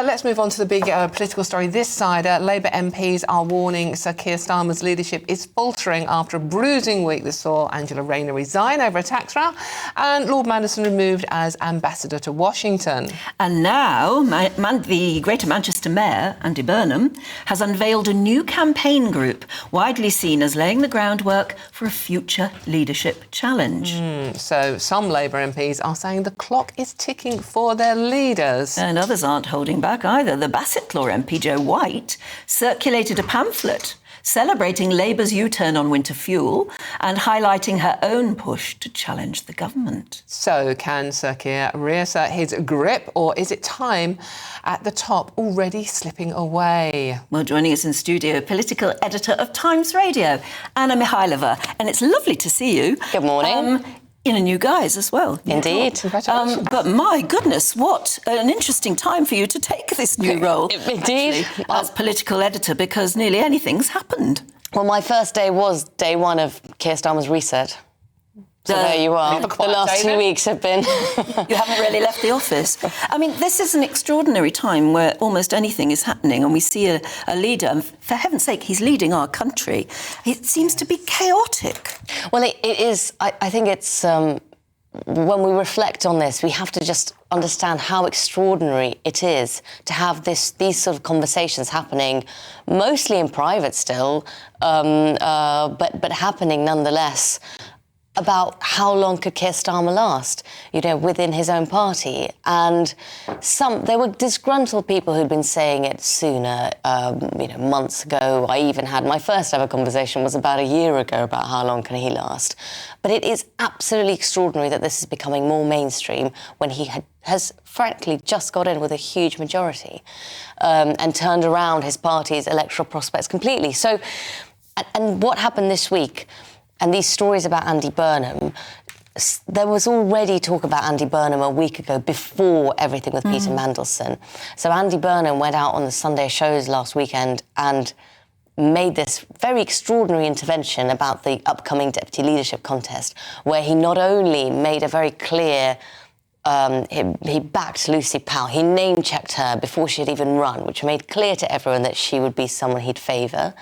Let's move on to the big political story this side. Labour MPs are warning Sir Keir Starmer's leadership is faltering after a bruising week that saw Angela Rayner resign over a tax row and Lord Manderson removed as ambassador to Washington. And now the Greater Manchester Mayor, Andy Burnham, has unveiled a new campaign group widely seen as laying the groundwork for a future leadership challenge. So some Labour MPs are saying the clock is ticking for their leaders. And others aren't holding back either. The Bassetlaw MP, Jo White, circulated a pamphlet celebrating Labour's U-turn on winter fuel and highlighting her own push to challenge the government. So can Sir Keir reassert his grip, or is it time at the top already slipping away? Well, joining us in studio, political editor of Times Radio, Anna Mikhailova. And it's lovely to see you. Good morning. In a new guise as well. Indeed. But my goodness, what an interesting time for you to take this new role. Indeed. Actually, as political editor, because nearly anything's happened. Well, my first day was day one of Keir Starmer's reset. So there you are. The last 2 weeks have been... You haven't really left the office. I mean, this is an extraordinary time where almost anything is happening and we see a leader, and for heaven's sake, he's leading our country. It seems to be chaotic. Well, it is. I think it's... when we reflect on this, we have to just understand how extraordinary it is to have these sort of conversations happening, mostly in private still, but happening nonetheless, about how long could Keir Starmer last, within his own party. And there were disgruntled people who'd been saying it sooner, months ago. I even had my first ever conversation was about a year ago about how long can he last. But it is absolutely extraordinary that this is becoming more mainstream when he has frankly just got in with a huge majority and turned around his party's electoral prospects completely. So, and what happened this week, and these stories about Andy Burnham, there was already talk about Andy Burnham a week ago before everything with Peter Mandelson. So Andy Burnham went out on the Sunday shows last weekend and made this very extraordinary intervention about the upcoming deputy leadership contest, where he not only made a very clear... he backed Lucy Powell. He name-checked her before she had even run, which made clear to everyone that she would be someone he'd favour.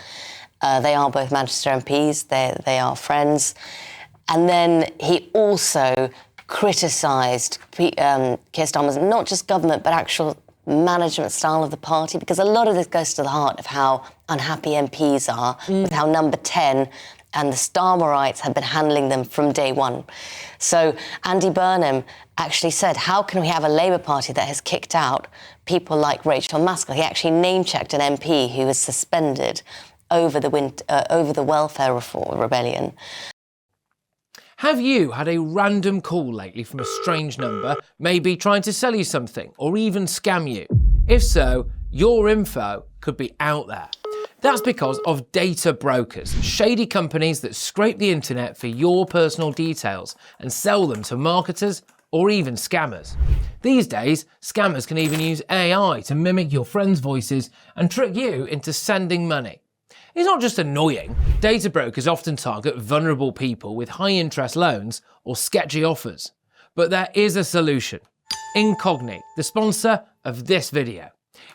They are both Manchester MPs. They are friends. And then he also criticised Keir Starmer's not just government, but actual management style of the party, because a lot of this goes to the heart of how unhappy MPs are with how number 10 and the Starmerites have been handling them from day one. So Andy Burnham actually said, how can we have a Labour Party that has kicked out people like Rachel Maskell? He actually name-checked an MP who was suspended over the welfare reform rebellion. Have you had a random call lately from a strange number, maybe trying to sell you something or even scam you? If so, your info could be out there. That's because of data brokers, shady companies that scrape the internet for your personal details and sell them to marketers or even scammers. These days, scammers can even use AI to mimic your friends' voices and trick you into sending money. It's not just annoying. Data brokers often target vulnerable people with high-interest loans or sketchy offers. But there is a solution. Incogni, the sponsor of this video.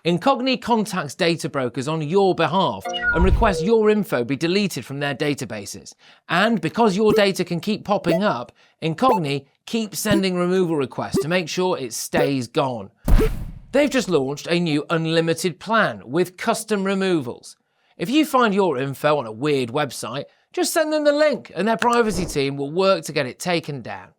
Incogni contacts data brokers on your behalf and requests your info be deleted from their databases. And because your data can keep popping up, Incogni keeps sending removal requests to make sure it stays gone. They've just launched a new unlimited plan with custom removals. If you find your info on a weird website, just send them the link and their privacy team will work to get it taken down.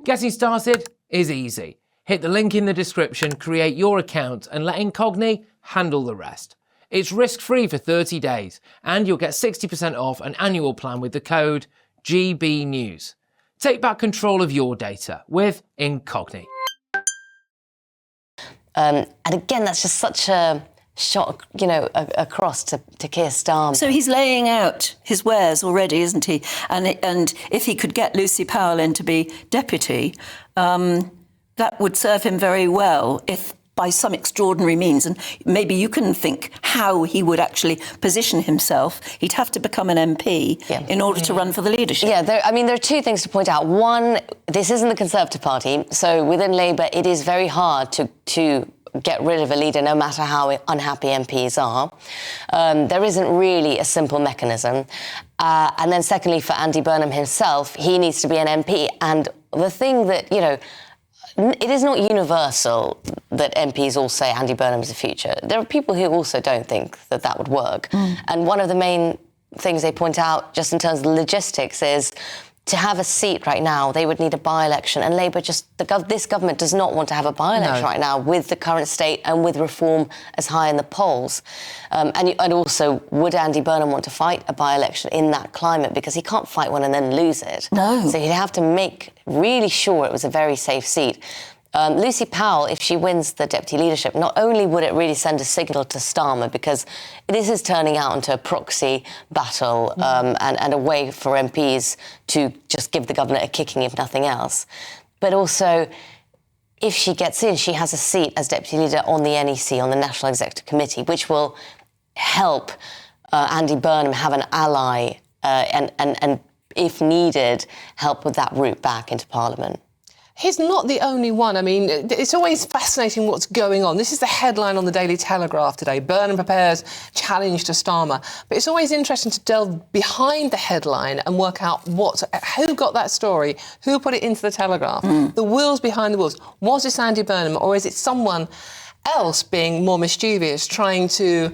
Getting started is easy. Hit the link in the description, create your account and let Incogni handle the rest. It's risk-free for 30 days and you'll get 60% off an annual plan with the code GBNews. Take back control of your data with Incogni. And again, that's just such a shot, across to Keir Starmer. So he's laying out his wares already, isn't he? And if he could get Lucy Powell in to be deputy, that would serve him very well if by some extraordinary means, and maybe you can think how he would actually position himself. He'd have to become an MP in order to run for the leadership. Yeah, there are two things to point out. One, this isn't the Conservative Party, so within Labour it is very hard to get rid of a leader no matter how unhappy MPs are. There isn't really a simple mechanism. And then secondly, for Andy Burnham himself, he needs to be an MP. And the thing that, you know, it is not universal that MPs all say Andy Burnham is the future. There are people who also don't think that that would work. And one of the main things they point out, just in terms of the logistics, is to have a seat right now, they would need a by-election. And Labour this government does not want to have a by-election right now with the current state and with reform as high in the polls. And also, would Andy Burnham want to fight a by-election in that climate? Because he can't fight one and then lose it. No. So he'd have to make really sure it was a very safe seat. Lucy Powell, if she wins the deputy leadership, not only would it really send a signal to Starmer, because this is turning out into a proxy battle and a way for MPs to just give the government a kicking if nothing else, but also, if she gets in, she has a seat as deputy leader on the NEC, on the National Executive Committee, which will help Andy Burnham have an ally and, if needed, help with that route back into Parliament. He's not the only one. I mean, it's always fascinating what's going on. This is the headline on the Daily Telegraph today. Burnham prepares challenge to Starmer. But it's always interesting to delve behind the headline and work out who got that story, who put it into the Telegraph, the wheels behind the wheels. Was this Andy Burnham, or is it someone else being more mischievous, trying to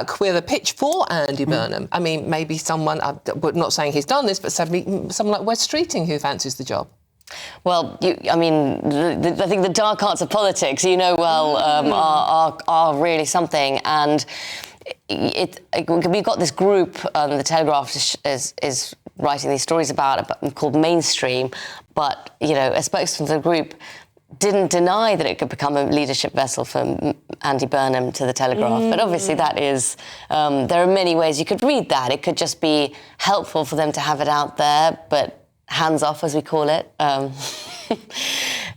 queer the pitch for Andy Burnham? I mean, maybe someone, I'm not saying he's done this, but someone like Wes Streeting who fancies the job. Well, I think the dark arts of politics, you know well, are really something. And we've got this group, the Telegraph is writing these stories about called Mainstream. But, you know, a spokesman for the group didn't deny that it could become a leadership vessel for Andy Burnham to the Telegraph. But obviously that is, there are many ways you could read that. It could just be helpful for them to have it out there, but hands off, as we call it.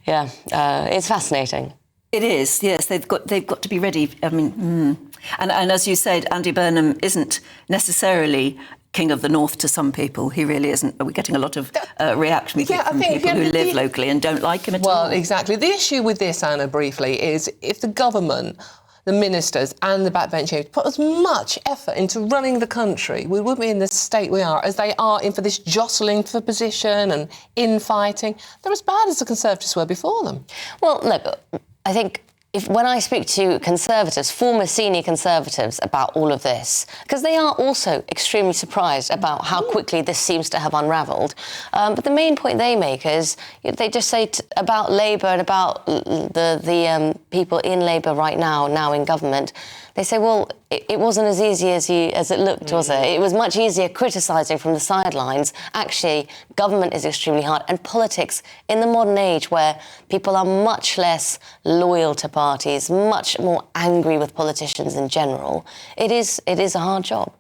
It's fascinating. It is, yes. They've got to be ready. I mean, and as you said, Andy Burnham isn't necessarily King of the North to some people. He really isn't. We're getting a lot of reaction from people who live locally and don't like him at all. Well, exactly. The issue with this, Anna, briefly, is if the government, the ministers and the backbench put as much effort into running the country, we wouldn't be in the state we are, as they are in for this jostling for position and infighting. They're as bad as the Conservatives were before them. Well, look, I think when I speak to Conservatives, former senior Conservatives, about all of this, because they are also extremely surprised about how quickly this seems to have unravelled. But the main point they make is they just say about Labour and about the people in Labour right now in government, they say, well, it wasn't as easy as it looked, was it? It was much easier criticising from the sidelines. Actually, government is extremely hard. And politics, in the modern age where people are much less loyal to parties, much more angry with politicians in general, it is a hard job.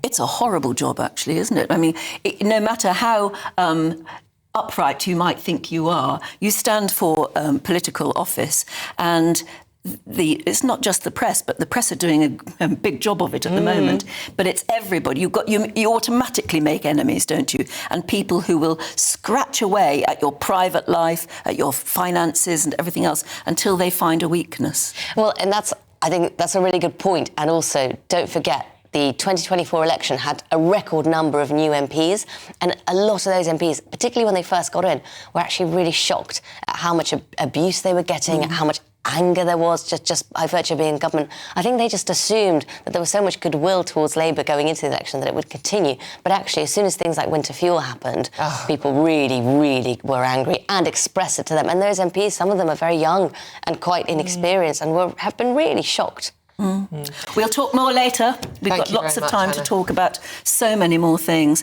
It's a horrible job, actually, isn't it? I mean, no matter how upright you might think you are, you stand for political office, and it's not just the press, but the press are doing a big job of it at the moment. But it's everybody. You automatically make enemies, don't you? And people who will scratch away at your private life, at your finances and everything else until they find a weakness. Well, and I think that's a really good point. And also, don't forget, the 2024 election had a record number of new MPs, and a lot of those MPs, particularly when they first got in, were actually really shocked at how much abuse they were getting, at how much anger there was just by virtue of being in government. I think they just assumed that there was so much goodwill towards Labour going into the election that it would continue. But actually, as soon as things like winter fuel happened, people really, really were angry and expressed it to them. And those MPs, some of them are very young and quite inexperienced and have been really shocked. We'll talk more later. We've got lots of time to talk about so many more things.